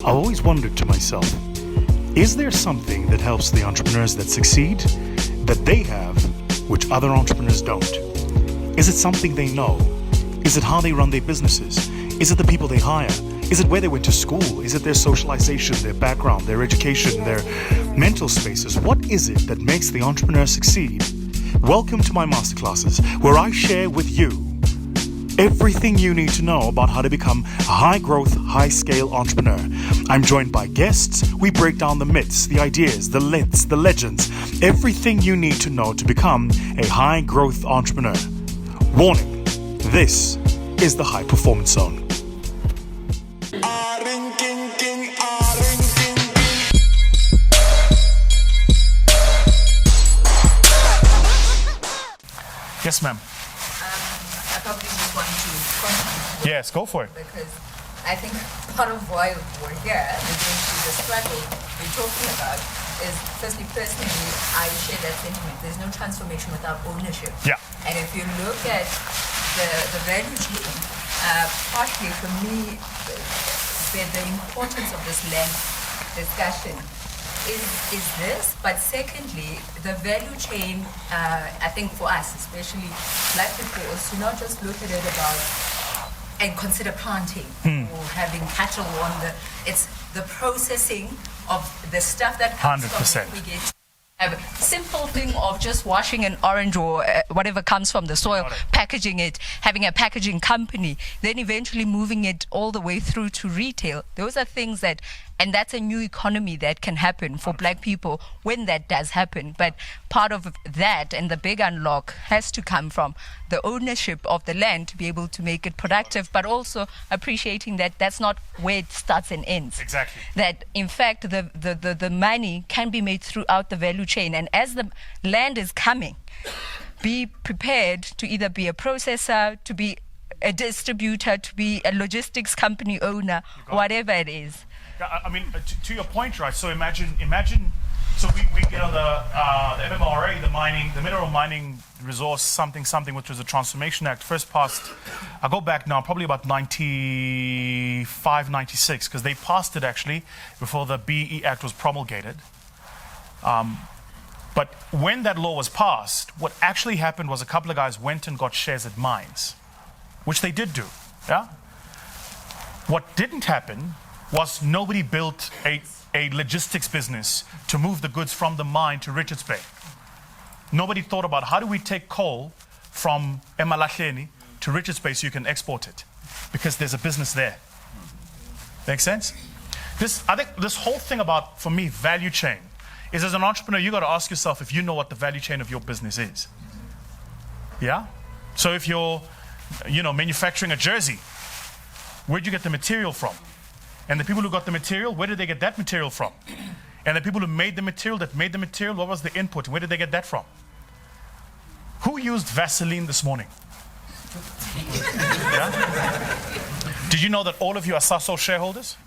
I've always wondered to myself, is there something that helps the entrepreneurs that succeed that they have which other entrepreneurs don't? Is it something they know? Is it how they run their businesses? Is it the people they hire? Is it where they went to school? Is it their socialization, their background, their education, their mental spaces? What is it that makes the entrepreneur succeed? Welcome to my masterclasses, where I share with you everything you need to know about how to become a high-growth, high-scale entrepreneur. I'm joined by guests. We break down the myths, the ideas, the myths, the legends, everything you need to know to become a high-growth entrepreneur. Warning, this is the High Performance Zone. Yes, ma'am. I probably just want to contribute. Yes, go for it. Because I think part of why we're here, we're going through the struggle we're talking about, is firstly, personally, I share that sentiment. There's no transformation without ownership. Yeah. And if you look at the value chain, partly for me, the importance of this land discussion is this, but secondly, the value chain, I think for us, especially Black people, is to not just look at it about and consider planting or having cattle on it's the processing of the stuff that comes 100%. from we get. A simple thing of just washing an orange or whatever comes from the soil, packaging it, having a packaging company, then eventually moving it all the way through to retail. Those are things that, and that's a new economy that can happen for Black people when that does happen. But part of that and the big unlock has to come from the ownership of the land to be able to make it productive, but also appreciating that that's not where it starts and ends. Exactly. That in fact the money can be made throughout the value chain, and as the land is coming, be prepared to either be a processor, to be a distributor, to be a logistics company owner, whatever it is. Yeah, I mean, to your point, right? So imagine. So we the MMRA, the Mineral Mining Resource something, which was a Transformation Act, first passed. I go back now, probably about 95, 96, because they passed it actually before the BE Act was promulgated. But when that law was passed, what actually happened was a couple of guys went and got shares at mines, which they did do. Yeah. What didn't happen was nobody built a logistics business to move the goods from the mine to Richards Bay. Nobody thought about how do we take coal from Emalahleni to Richards Bay so you can export it, because there's a business there. Make sense? I think this whole thing about, for me, value chain is, as an entrepreneur, you got to ask yourself if you know what the value chain of your business is. Yeah? So if you're, manufacturing a jersey, where'd you get the material from? And the people who got the material, where did they get that material from? And the people who made the material, what was the input? Where did they get that from? Who used Vaseline this morning? Yeah? Did you know that all of you are Sasol shareholders?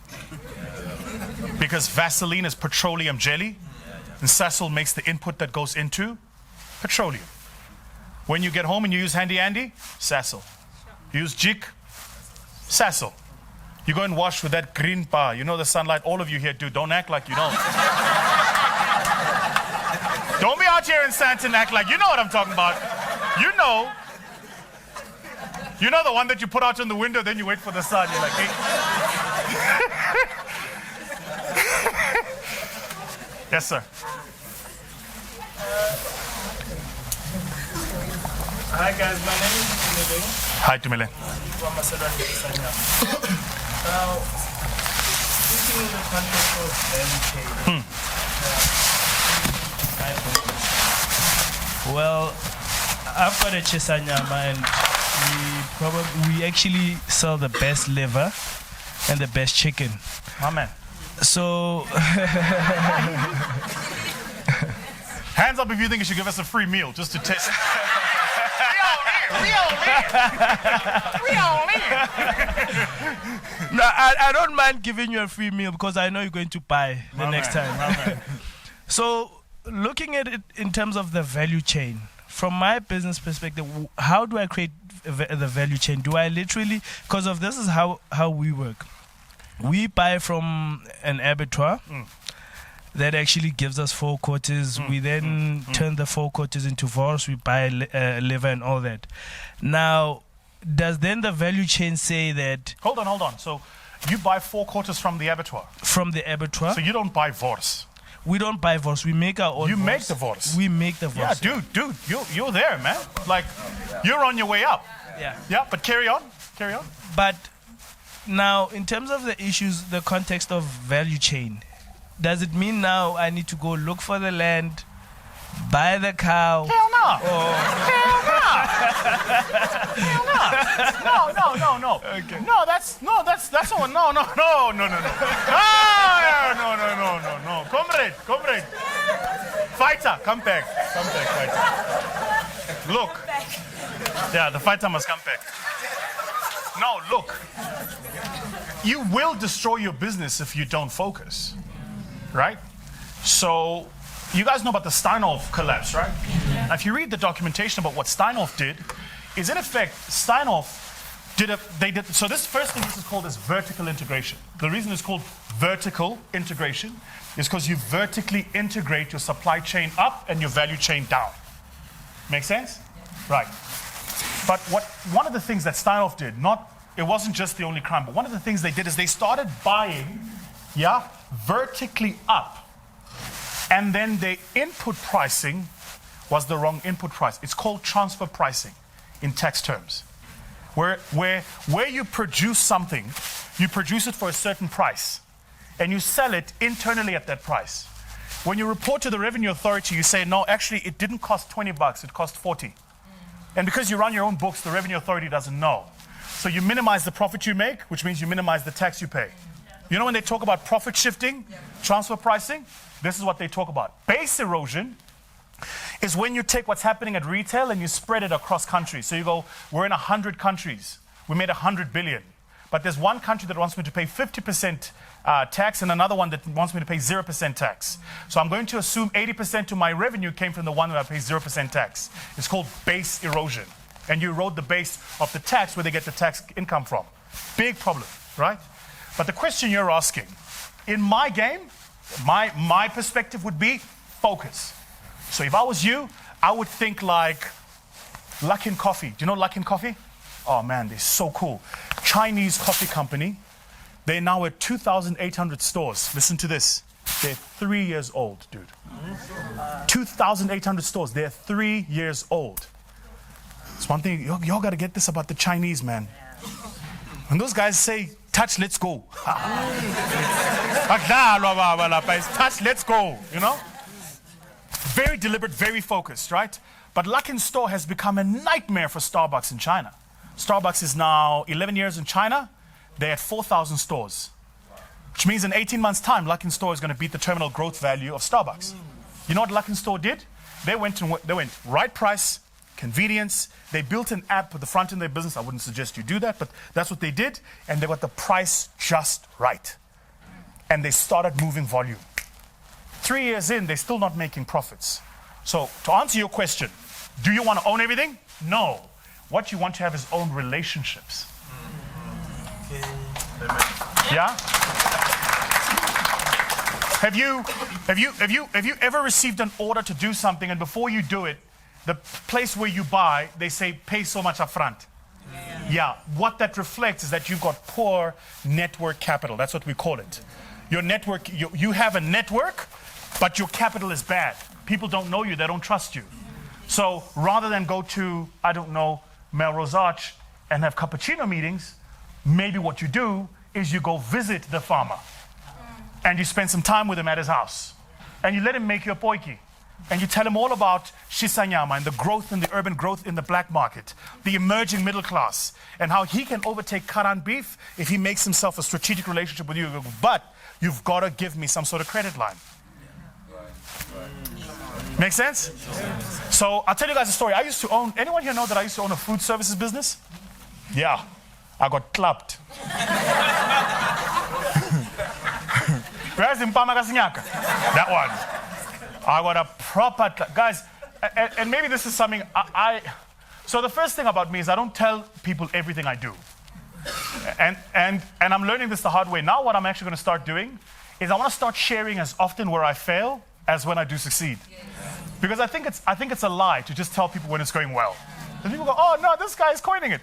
Because Vaseline is petroleum jelly, and Sasol makes the input that goes into petroleum. When you get home and you use Handy Andy, Sasol. You use Jik, Sasol. You go and wash with that green bar. You know the sunlight, all of you here do. Don't act like you don't. Don't be out here in Santa and act like you know what I'm talking about. You know the one that you put out in the window, then you wait for the sun. You're like, hey. Yes, sir. Hi guys, my name is Tumile. Hi, Tumile. From Macedonia. Now, speaking in the context of value chain, well, I've got a Chisanyama, and we actually sell the best liver and the best chicken. My man. So hands up if you think you should give us a free meal just to test. We all in. No, I don't mind giving you a free meal because I know you're going to buy the next time. So looking at it in terms of the value chain, from my business perspective, how do I create the value chain? Do I literally, because of this is how we work. We buy from an abattoir that actually gives us 4 quarters. We then turn the 4 quarters into wors. We buy liver and all that. Now, does then the value chain say that... Hold on. So you buy 4 quarters from the abattoir? From the abattoir. So you don't buy wors? We don't buy wors. We make our own. You wors. make the wors? We make the wors. Yeah, dude, you're there, man. Like, you're on your way up. Yeah, but carry on. But now, in terms of the issues, the context of value chain, does it mean now I need to go look for the land, buy the cow? Hell no. Hell no. No. Okay. No, that's all. No. No. Comrade. Fighter, come back, fighter. Look. Yeah, the fighter must come back. No, look. You will destroy your business if you don't focus, right? So, you guys know about the Steinhoff collapse, right? Now, if you read the documentation about what Steinhoff did, is in effect, Steinhoff so this first thing, this is called as vertical integration. The reason it's called vertical integration is because you vertically integrate your supply chain up and your value chain down. Make sense? Right. But one of the things that Steinhoff did, it wasn't just the only crime, but one of the things they did is they started buying, vertically up. And then their input pricing was the wrong input price. It's called transfer pricing in tax terms. Where you produce something, you produce it for a certain price, and you sell it internally at that price. When you report to the revenue authority, you say, no, actually, it didn't cost $20, it cost 40. And because you run your own books, the revenue authority doesn't know. So you minimize the profit you make, which means you minimize the tax you pay. You know when they talk about profit shifting, transfer pricing, this is what they talk about. Base erosion is when you take what's happening at retail and you spread it across countries. So you go, we're in 100 countries. We made 100 billion. But there's one country that wants me to pay 50% tax and another one that wants me to pay 0% tax. So I'm going to assume 80% of my revenue came from the one that I pay 0% tax. It's called base erosion. And you erode the base of the tax where they get the tax income from. Big problem, right? But the question you're asking, in my game, my perspective would be focus. So if I was you, I would think like Luckin Coffee. Do you know Luckin Coffee? Oh man, they're so cool. Chinese coffee company. They're now at 2,800 stores. Listen to this. They're 3 years old, dude. 2,800 stores. They're 3 years old. It's one thing, y'all got to get this about the Chinese, man. When those guys say, touch, let's go. Touch, let's go, you know? Very deliberate, very focused, right? But Luckin Store has become a nightmare for Starbucks in China. Starbucks is now 11 years in China. They're at 4,000 stores. Which means in 18 months' time, Luckin Store is going to beat the terminal growth value of Starbucks. You know what Luckin Store did? They went right price, convenience. They built an app at the front end of their business. I wouldn't suggest you do that, but that's what they did. And they got the price just right. And they started moving volume. 3 years in, they're still not making profits. So to answer your question, do you want to own everything? No. What you want to have is own relationships. Yeah? Have you ever received an order to do something and before you do it, the place where you buy, they say pay so much up front? Yeah. What that reflects is that you've got poor network capital. That's what we call it. Your network, you have a network, but your capital is bad. People don't know you, they don't trust you. So rather than go to, I don't know, Melrose Arch and have cappuccino meetings, maybe what you do is you go visit the farmer and you spend some time with him at his house and you let him make you a poiki and you tell him all about Shisanyama and the growth and the urban growth in the black market, the emerging middle class, and how he can overtake Karan beef if he makes himself a strategic relationship with you. But you've got to give me some sort of credit line. Make sense? So I'll tell you guys a story. I used to own, anyone here know that I used to own a food services business? Yeah, I got clapped. Where's Mpama Kasinyaka? That one. I got a proper, guys, and maybe this is something so the first thing about me is I don't tell people everything I do. And I'm learning this the hard way. Now what I'm actually going to start doing is I want to start sharing as often where I fail as when I do succeed. Yes. Because I think it's a lie to just tell people when it's going well. And people go, oh no, this guy is coining it.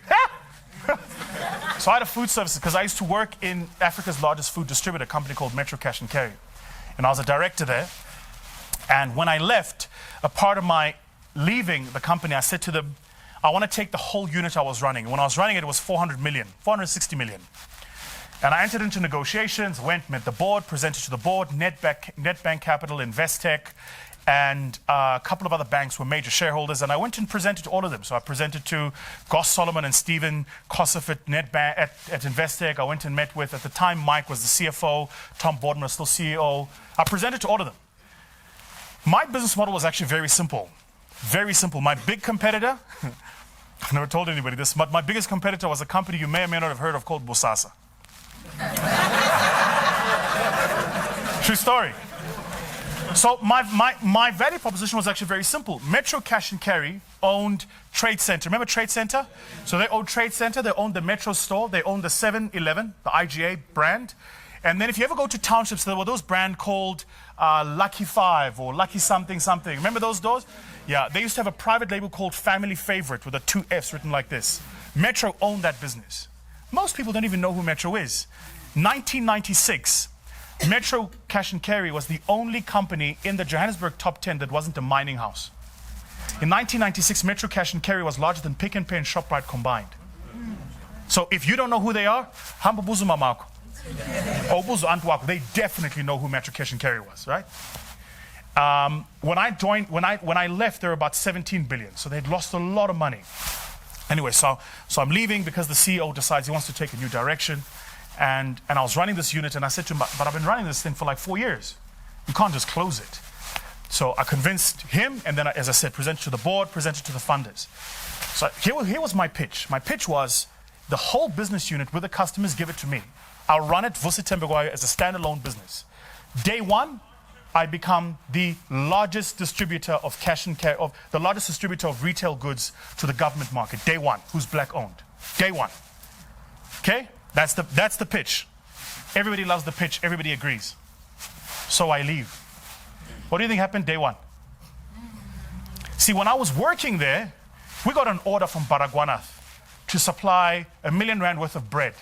So I had a food services because I used to work in Africa's largest food distributor company called Metro Cash and Carry. And I was a director there. And when I left, a part of my leaving the company, I said to them, I want to take the whole unit I was running. When I was running it, it was 460 million. And I entered into negotiations, met the board, presented to the board, NetBank Capital, Investec, and a couple of other banks were major shareholders. And I went and presented to all of them. So I presented to Goss Solomon and Stephen Kossoff at NetBank, at Investec. I went and met with, at the time, Mike was the CFO, Tom Boardman was still CEO. I presented to all of them. My business model was actually very simple. Very simple. My big competitor, I've never told anybody this, but my biggest competitor was a company you may or may not have heard of called Bosasa. True story. So my value proposition was actually very simple. Metro Cash and Carry owned Trade Center. Remember Trade Center? So they owned Trade Center, they owned the Metro store, they owned the 7-Eleven, the IGA brand. And then if you ever go to townships, there were those brands called Lucky 5 or Lucky something something. Remember those doors? Yeah, they used to have a private label called Family Favorite with a 2 F's written like this. Metro owned that business. Most people don't even know who Metro is. 1996, Metro Cash and Carry was the only company in the Johannesburg top 10 that wasn't a mining house. In 1996, Metro Cash and Carry was larger than Pick n Pay and ShopRite combined. So if you don't know who they are, hamba buzu mamako. Obuzu antwako. They definitely know who Metro Cash and Carry was, right? When I left, there were about 17 billion. So they'd lost a lot of money. Anyway, so I'm leaving because the CEO decides he wants to take a new direction. And I was running this unit, and I said to him, but I've been running this thing for like 4 years. You can't just close it. So I convinced him, and then, as I said, presented to the board, presented to the funders. So here was my pitch. My pitch was the whole business unit with the customers, give it to me. I'll run it, Vusi Tembegwayo, as a standalone business. Day one, I become the largest distributor of cash and carry, the largest distributor of retail goods to the government market. Day one, who's black owned. Day one. Okay? That's the pitch. Everybody loves the pitch. Everybody agrees. So I leave. What do you think happened day one? See, when I was working there, we got an order from Baragwanath to supply R1 million worth of bread.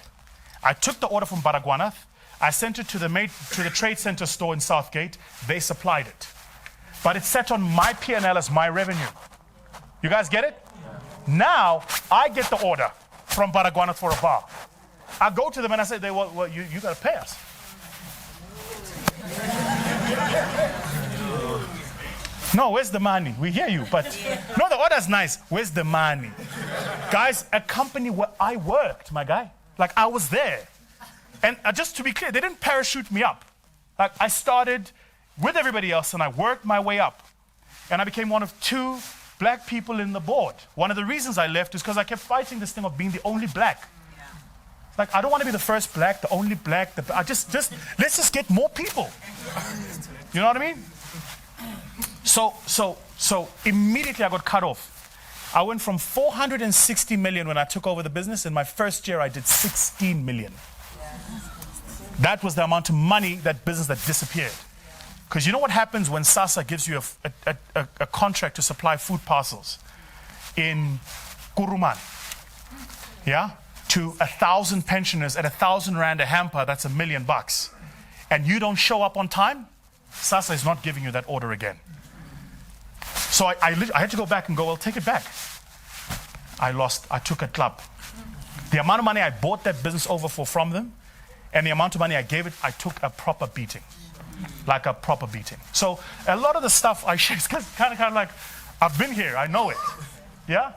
I took the order from Baragwanath. I sent it to the Trade Center store in Southgate. They supplied it. But it sat on my P&L as my revenue. You guys get it? Yeah. Now, I get the order from Baragwanath for a bar. I go to them and I say, well you got to pay us. No, where's the money? We hear you, but no, the order's nice. Where's the money? Guys, a company where I worked, my guy. Like, I was there. And just to be clear, they didn't parachute me up. Like, I started with everybody else and I worked my way up. And I became one of 2 black people in the board. One of the reasons I left is because I kept fighting this thing of being the only black. Like, I don't want to be the first black, the only black. Let's just get more people. You know what I mean? So immediately I got cut off. I went from 460 million when I took over the business. In my first year, I did 16 million. That was the amount of money, that business that disappeared. Because you know what happens when SASSA gives you a contract to supply food parcels in Kuruman? Yeah? To 1,000 pensioners at 1,000 rand a hamper, that's $1 million. And you don't show up on time, SASSA is not giving you that order again. So I had to go back and go, well, take it back. I took a club. The amount of money I bought that business over for from them, and the amount of money I gave it, I took a proper beating. Like a proper beating. So a lot of the stuff I share is kind of like, I've been here, I know it. Yeah?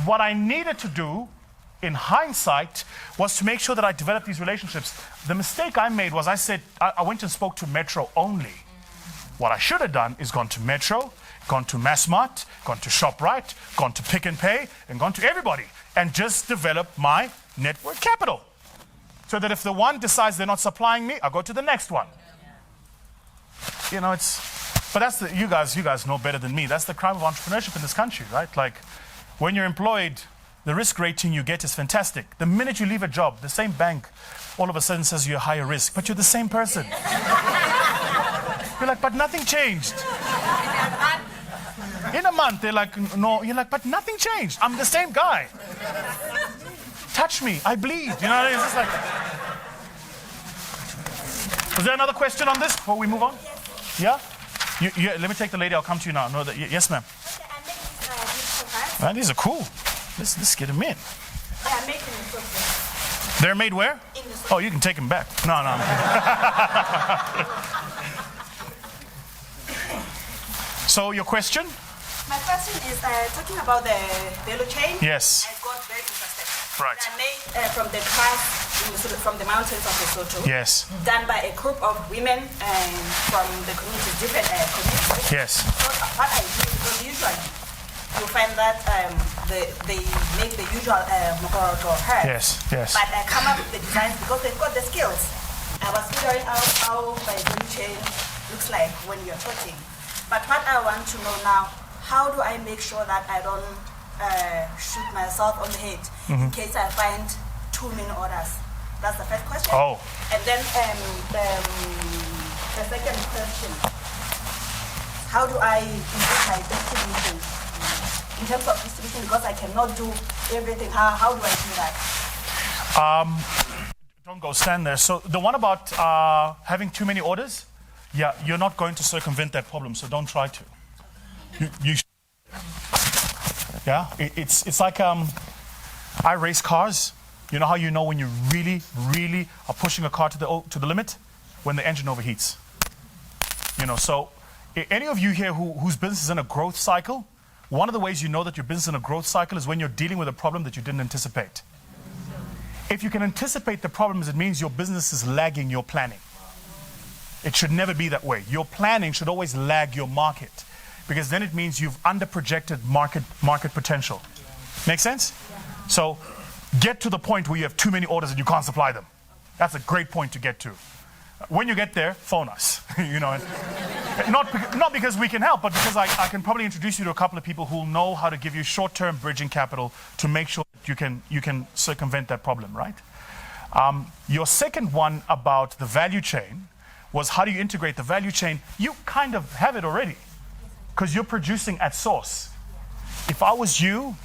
What I needed to do, in hindsight, was to make sure that I developed these relationships. The mistake I made was I went and spoke to Metro only. What I should have done is gone to Metro, gone to Massmart, gone to ShopRite, gone to Pick n Pay, and gone to everybody, and just develop my network capital. So that if the one decides they're not supplying me, I'll go to the next one. You know, but that's you guys know better than me. That's the crime of entrepreneurship in this country, right? Like, when you're employed, the risk rating you get is fantastic. The minute you leave a job, the same bank all of a sudden says you're higher risk, but you're the same person. You're like, but nothing changed. In a month, they're like, no. You're like, but nothing changed. I'm the same guy. Touch me, I bleed. You know, it's just like. Is there another question on this before we move on? Yeah? Let me take the lady. I'll come to you now. No, yes, ma'am. These are cool. Let's get them in. They are made in the software. They're made where? In the software. Oh, you can take them back. No. So your question? My question is talking about the value chain. Yes. I got very interested. Right. They are made from the grass from the mountains of Lesotho. Yes. Done by a group of women from the communities, different communities. Yes. So what I do, because usually you find that they make the usual mokoroto hair. Yes. But I come up with the designs because they've got the skills. I was figuring out how my value chain looks like when you're talking. But what I want to know now, how do I make sure that I don't shoot myself on the head in case I find too many orders? That's the first question. Oh. And then the second question, how do I improve my distribution? In terms of distribution, because I cannot do everything, how do I do that? Don't go stand there. So the one about having too many orders, yeah, you're not going to circumvent that problem, so don't try to. Yeah, it's like I race cars. You know how you know when you really are pushing a car to the limit? When the engine overheats. You know, so any of you here whose business is in a growth cycle, one of the ways you know that your business is in a growth cycle is when you're dealing with a problem that you didn't anticipate. If you can anticipate the problems, it means your business is lagging your planning. It should never be that way. Your planning should always lag your market, because then it means you've underprojected market potential. Make sense? So get to the point where you have too many orders and you can't supply them. That's a great point to get to. When you get there, phone us. You know, not because we can help, but because I can probably introduce you to a couple of people who know how to give you short-term bridging capital to make sure that you can circumvent that problem, right? Your second one about the value chain was how do you integrate the value chain? You kind of have it already because you're producing at source. If I was you,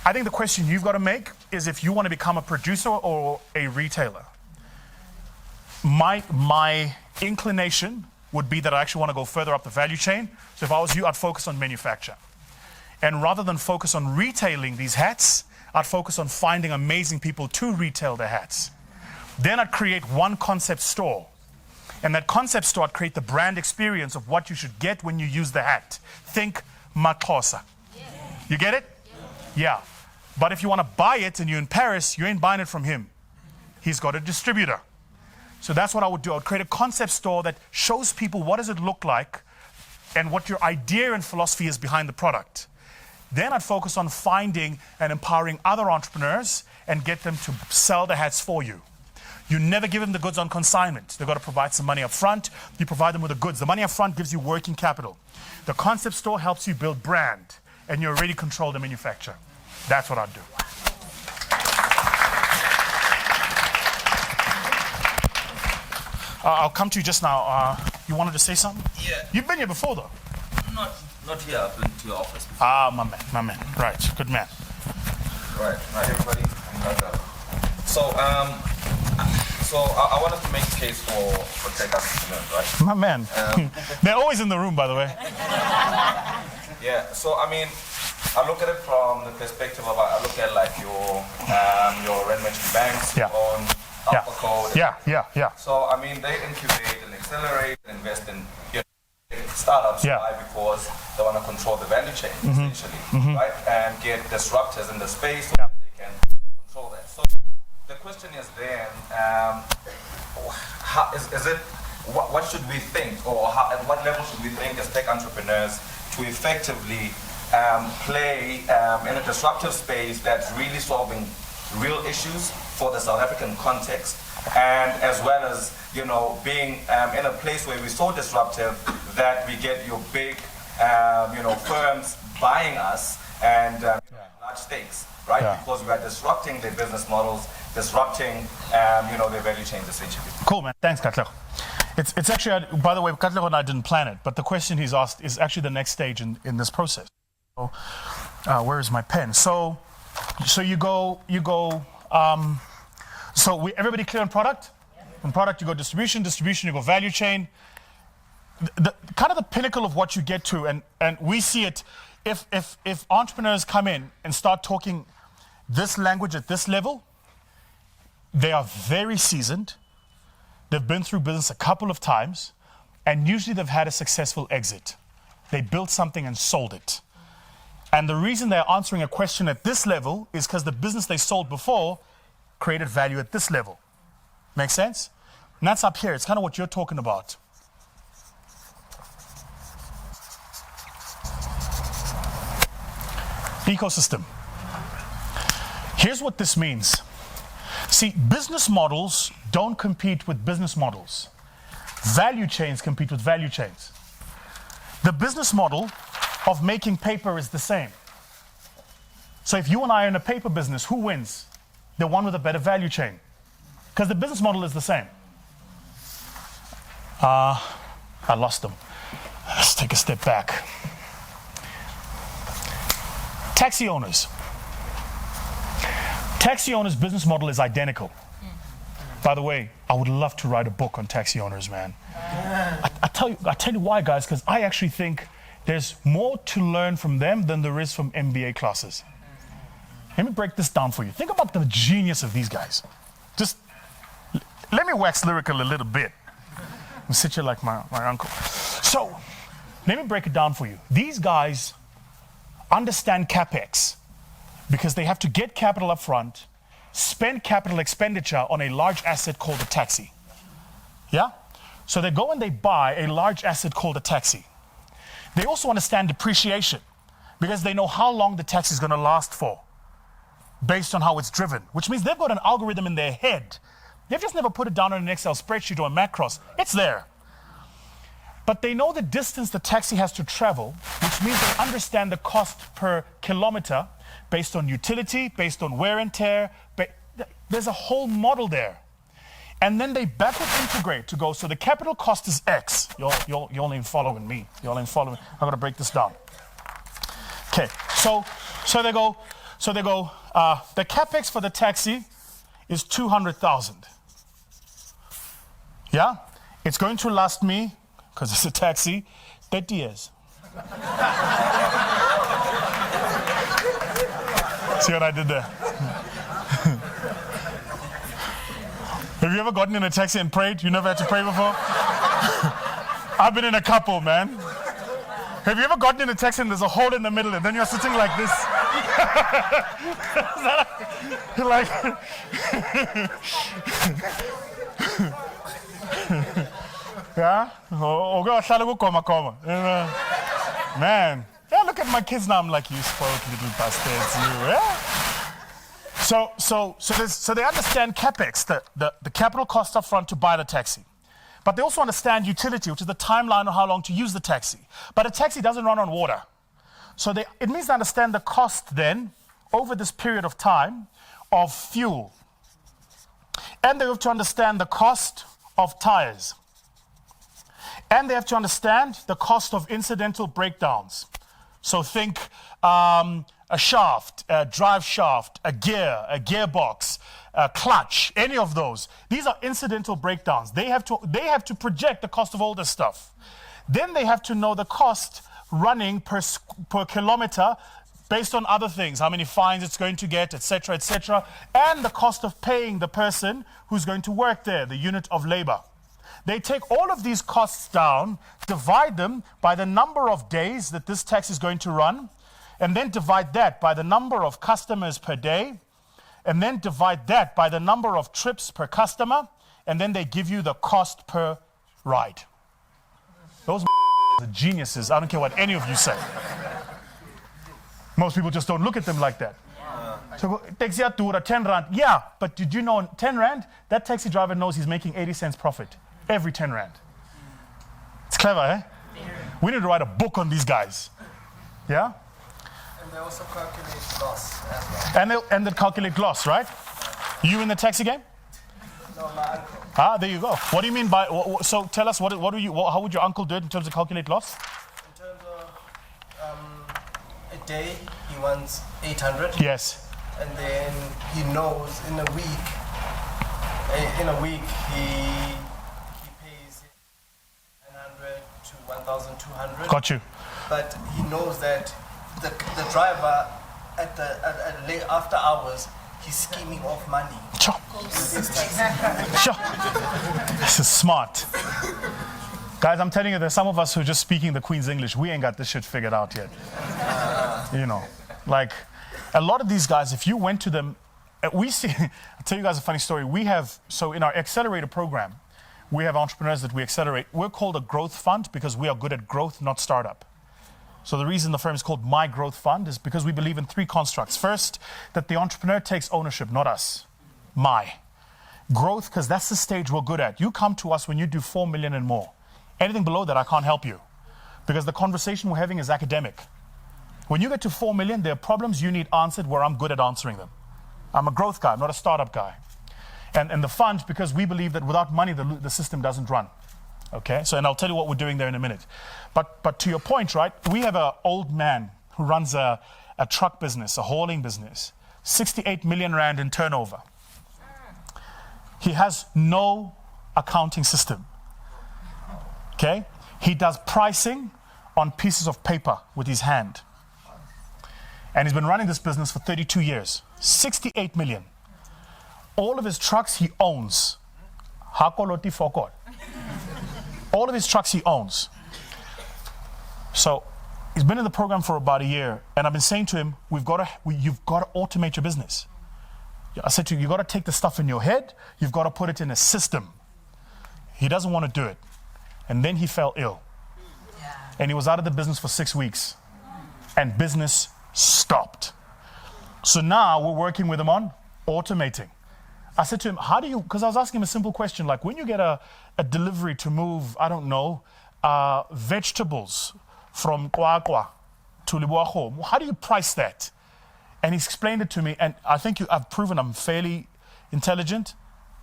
I think the question you've got to make is if you want to become a producer or a retailer. My inclination would be that I actually want to go further up the value chain. So if I was you, I'd focus on manufacture. And rather than focus on retailing these hats, I'd focus on finding amazing people to retail their hats. Then I'd create one concept store. And that concept store, I'd create the brand experience of what you should get when you use the hat. Think Maxhosa. You get it? Yeah. But if you want to buy it and you're in Paris, you ain't buying it from him. He's got a distributor. So that's what I would do. I would create a concept store that shows people what does it look like and what your idea and philosophy is behind the product. Then I'd focus on finding and empowering other entrepreneurs and get them to sell the hats for you. You never give them the goods on consignment. They've got to provide some money up front. You provide them with the goods. The money up front gives you working capital. The concept store helps you build brand, and you already control the manufacturer. That's what I'd do. I'll come to you just now. You wanted to say something? Yeah. You've been here before, though. Not here. I've been to your office before. My man. Right, good man. Right, everybody. So I wanted to make a case for tech entrepreneurs, right? My man. They're always in the room, by the way. Yeah. So I mean, I look at it from the perspective of I look at like your Red Merchant Banks, Yeah. your own Alpha Code. Yeah. So I mean, they incubate and accelerate and invest in startups. Yeah. Why? Because they want to control the value chain, essentially, right? And get disruptors in the space so that they can control that. So the question is then, what should we think, or at what level should we think as tech entrepreneurs to effectively play in a disruptive space that's really solving real issues for the South African context, and as well as being in a place where we're so disruptive that we get your big firms buying us and large stakes, right? Yeah. Because we are disrupting their business models, disrupting, their value chains essentially. Cool, man. Thanks, Katlego. It's actually, by the way, Katlego and I didn't plan it, but the question he's asked is actually the next stage in this process. So, where is my pen? So you go. Everybody clear on product? On product, you go distribution, you go value chain. The kind of the pinnacle of what you get to, and we see it, if entrepreneurs come in and start talking this language at this level, they are very seasoned. They've been through business a couple of times, and usually they've had a successful exit. They built something and sold it. And the reason they're answering a question at this level is because the business they sold before created value at this level. Make sense? And that's up here. It's kind of what you're talking about. Ecosystem. Here's what this means. See, business models don't compete with business models. Value chains compete with value chains. The business model of making paper is the same. So if you and I are in a paper business, who wins? The one with a better value chain. Because the business model is the same. I lost them. Let's take a step back. Taxi owners. Taxi owners' business model is identical. By the way, I would love to write a book on taxi owners, man. I tell you why, guys, because I actually think there's more to learn from them than there is from MBA classes. Let me break this down for you. Think about the genius of these guys. Just let me wax lyrical a little bit. I'm sit here like my uncle. So, let me break it down for you. These guys understand CapEx because they have to get capital up front, spend capital expenditure on a large asset called a taxi. Yeah? So they go and they buy a large asset called a taxi. They also understand depreciation because they know how long the taxi is going to last for based on how it's driven, which means they've got an algorithm in their head. They've just never put it down on an Excel spreadsheet or a macros. It's there. But they know the distance the taxi has to travel, which means they understand the cost per kilometer based on utility, based on wear and tear. There's a whole model there. And then they backward integrate to go, so the capital cost is X. Y'all ain't following me. Y'all ain't following me. I'm going to break this down. Okay, so they go, the CapEx for the taxi is 200,000. Yeah? It's going to last me, because it's a taxi, 30 years. See what I did there? Have you ever gotten in a taxi and prayed? You never had to pray before? I've been in a couple, man. Have you ever gotten in a taxi and there's a hole in the middle and then you're sitting like this? Like, yeah? Man, yeah, look at my kids now. I'm like, you spoiled little bastards, you, yeah? So they understand CapEx, the capital cost up front to buy the taxi. But they also understand utility, which is the timeline of how long to use the taxi. But a taxi doesn't run on water. So it means they understand the cost then, over this period of time, of fuel. And they have to understand the cost of tires. And they have to understand the cost of incidental breakdowns. So think a shaft, a drive shaft, a gear, a gearbox, a clutch, any of those. These are incidental breakdowns. They have to project the cost of all this stuff. Then they have to know the cost running per kilometer based on other things, how many fines it's going to get, etc., and the cost of paying the person who's going to work there, the unit of labor. They take all of these costs down, divide them by the number of days that this taxi is going to run, and then divide that by the number of customers per day, and then divide that by the number of trips per customer, and then they give you the cost per ride. Those are geniuses. I don't care what any of you say. Most people just don't look at them like that. So taxi tour 10 rand. Yeah, but did you know 10 rand? That taxi driver knows he's making 80 cents profit every 10 rand. It's clever, eh? We need to write a book on these guys. Yeah? they also calculate loss as well. And they calculate loss, right? You in the taxi game? No, my uncle. Ah, there you go. What do you mean by? So tell us how would your uncle do it in terms of calculate loss? In terms of a day, he wants 800. Yes. And then he knows in a week he pays 900 to 1,200. Got you. But he knows that the driver at late after hours, he's scheming off money. Sure. Sure. This is smart. Guys, I'm telling you, there's some of us who are just speaking the Queen's English. We ain't got this shit figured out yet. You know, like a lot of these guys, if you went to them, we see, I'll tell you guys a funny story. So in our accelerator program, we have entrepreneurs that we accelerate. We're called a growth fund because we are good at growth, not startup. So the reason the firm is called My Growth Fund is because we believe in three constructs. First, that the entrepreneur takes ownership, not us. My. Growth, because that's the stage we're good at. You come to us when you do 4 million and more. Anything below that, I can't help you. Because the conversation we're having is academic. When you get to 4 million, there are problems you need answered where I'm good at answering them. I'm a growth guy, I'm not a startup guy. And the fund, because we believe that without money, the system doesn't run. Okay, so and I'll tell you what we're doing there in a minute. But to your point, right, we have an old man who runs a truck business, a hauling business, 68 million rand in turnover. He has no accounting system. Okay, he does pricing on pieces of paper with his hand. And he's been running this business for 32 years, 68 million. All of his trucks he owns. Hakoloti fokot. All of his trucks he owns. So he's been in the program for about a year, and I've been saying to him, you've got to automate your business. I said to you, you've got to take the stuff in your head, you've got to put it in a system. He doesn't want to do it. And then he fell ill. Yeah. And he was out of the business for 6 weeks. And business stopped. So now we're working with him on automating. I said to him, how do you, because I was asking him a simple question, like when you get a delivery to move, I don't know, vegetables from Kwakwa to Libuaho, how do you price that? And he explained it to me, and I think I've proven I'm fairly intelligent.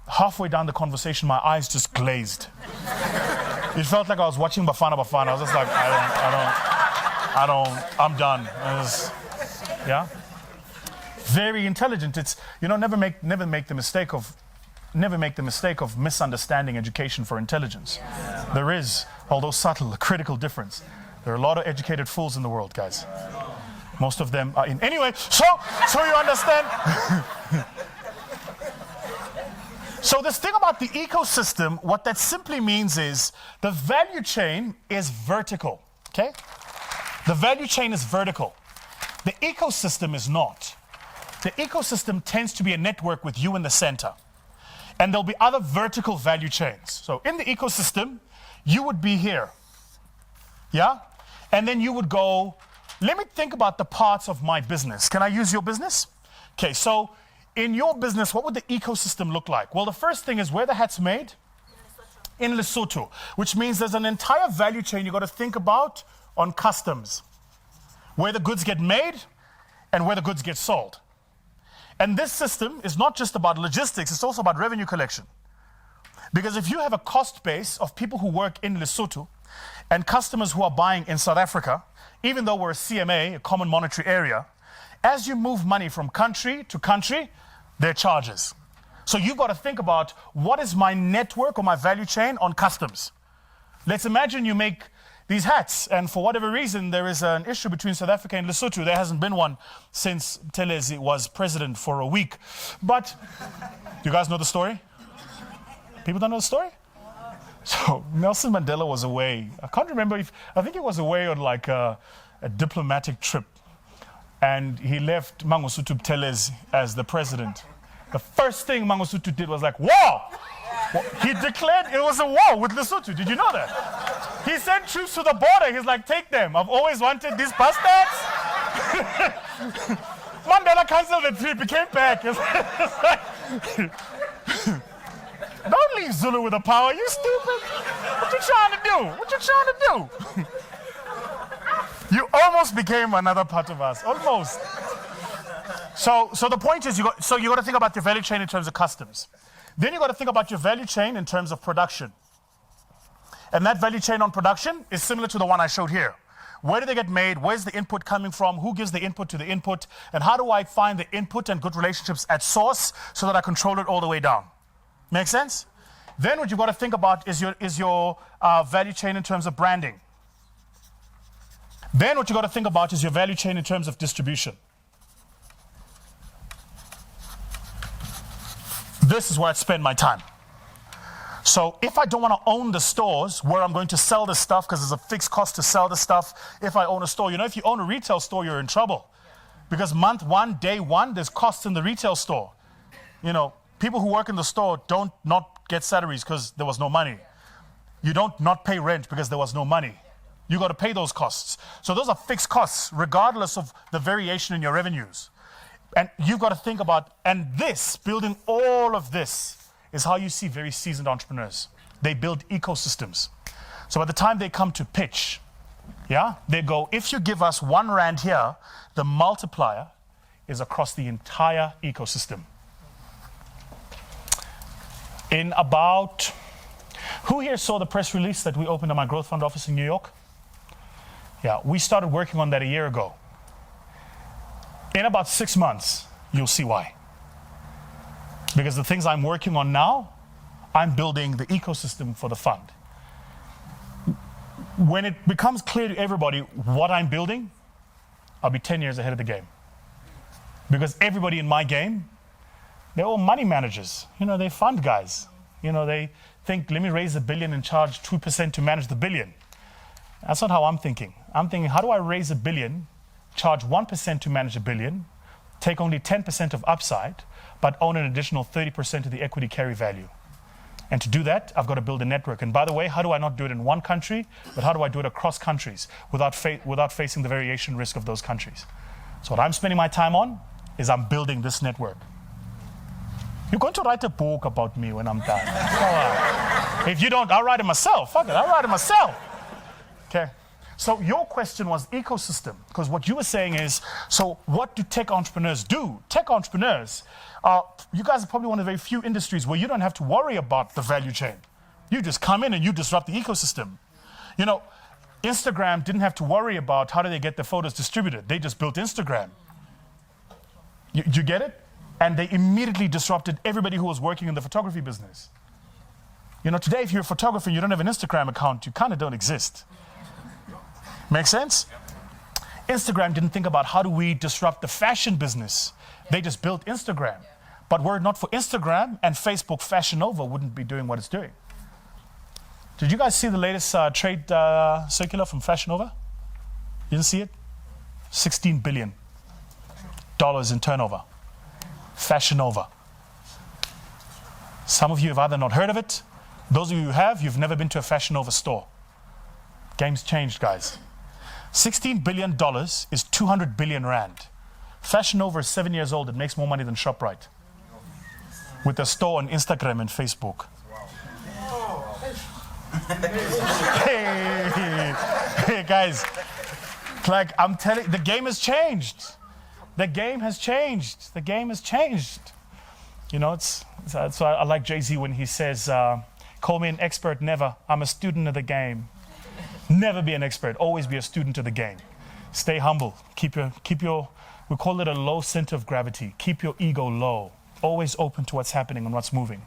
Halfway down the conversation, my eyes just glazed. It felt like I was watching Bafana Bafana. I was just like, I'm done. Yeah. Very intelligent. It's, never make the mistake of misunderstanding education for intelligence. Yeah. There is, although subtle, a critical difference. There are a lot of educated fools in the world, guys. Most of them are in. Anyway, so you understand. So this thing about the ecosystem, what that simply means is the value chain is vertical. Okay? The value chain is vertical. The ecosystem is not. The ecosystem tends to be a network with you in the center. And there'll be other vertical value chains. So in the ecosystem, you would be here. Yeah? And then you would go, let me think about the parts of my business. Can I use your business? Okay, so in your business, what would the ecosystem look like? Well, the first thing is where the hat's made? In Lesotho, which means there's an entire value chain you've got to think about on customs. Where the goods get made and where the goods get sold. And this system is not just about logistics, it's also about revenue collection. Because if you have a cost base of people who work in Lesotho and customers who are buying in South Africa, even though we're a CMA, a common monetary area, as you move money from country to country, there are charges. So you've got to think about what is my network or my value chain on customs. Let's imagine you make these hats, and for whatever reason, there is an issue between South Africa and Lesotho. There hasn't been one since Telezi was president for a week. But, do you guys know the story? People don't know the story? So, Nelson Mandela was away. I can't remember I think he was away on like a diplomatic trip. And he left Mangosuthu Telezi as the president. The first thing Mangosuthu did was like, war! He declared it was a war with Lesotho. Did you know that? He sent troops to the border. He's like, take them. I've always wanted these bastards. Mandela canceled the trip. He came back. Don't leave Zulu with the power. You stupid. What you trying to do? What you trying to do? You almost became another part of us, almost. So the point is, you got to think about your value chain in terms of customs. Then you got to think about your value chain in terms of production. And that value chain on production is similar to the one I showed here. Where do they get made? Where's the input coming from? Who gives the input to the input? And how do I find the input and good relationships at source so that I control it all the way down? Make sense? Then what you've got to think about is your value chain in terms of branding. Then what you've got to think about is your value chain in terms of distribution. This is where I'd spend my time. So if I don't want to own the stores where I'm going to sell this stuff because there's a fixed cost to sell the stuff, if I own a store, if you own a retail store, you're in trouble. Because month one, day one, there's costs in the retail store. People who work in the store don't not get salaries because there was no money. You don't not pay rent because there was no money. You got to pay those costs. So those are fixed costs regardless of the variation in your revenues. And you've got to think about, and building all of this is how you see very seasoned entrepreneurs. They build ecosystems. So by the time they come to pitch, they go, if you give us R1 here, the multiplier is across the entire ecosystem. Who here saw the press release that we opened at my Growth Fund office in New York? Yeah, we started working on that a year ago. In about 6 months, you'll see why. Because the things I'm working on now, I'm building the ecosystem for the fund. When it becomes clear to everybody what I'm building, I'll be 10 years ahead of the game. Because everybody in my game, they're all money managers. They fund guys. They think, let me raise $1 billion and charge 2% to manage the $1 billion. That's not how I'm thinking. I'm thinking, how do I raise $1 billion, charge 1% to manage $1 billion, take only 10% of upside, but own an additional 30% of the equity carry value? And to do that, I've got to build a network. And by the way, how do I not do it in one country, but how do I do it across countries without facing the variation risk of those countries? So what I'm spending my time on is I'm building this network. You're going to write a book about me when I'm done. If you don't, I'll write it myself. Fuck it, I'll write it myself. Okay. So your question was ecosystem, because what you were saying is, so what do tech entrepreneurs do? Tech entrepreneurs, you guys are probably one of the very few industries where you don't have to worry about the value chain. You just come in and you disrupt the ecosystem. Instagram didn't have to worry about how do they get their photos distributed. They just built Instagram. You get it? And they immediately disrupted everybody who was working in the photography business. Today, if you're a photographer and you don't have an Instagram account, you kind of don't exist. Make sense? Instagram didn't think about how do we disrupt the fashion business. They just built Instagram. But were it not for Instagram and Facebook, Fashion Nova wouldn't be doing what it's doing. Did you guys see the latest trade circular from Fashion Nova? You didn't see it? $16 billion in turnover. Fashion Nova. Some of you have either not heard of it. Those of you who have, you've never been to a Fashion Nova store. Game's changed, guys. $16 billion is 200 billion rand. Fashion Nova is 7 years old. It makes more money than ShopRite. With a store on Instagram and Facebook. Hey, guys. Like, I'm telling you, the game has changed. The game has changed. The game has changed. So I like Jay-Z when he says, call me an expert, never. I'm a student of the game. Never be an expert. Always be a student of the game. Stay humble. Keep your, we call it a low center of gravity. Keep your ego low. Always open to what's happening and what's moving.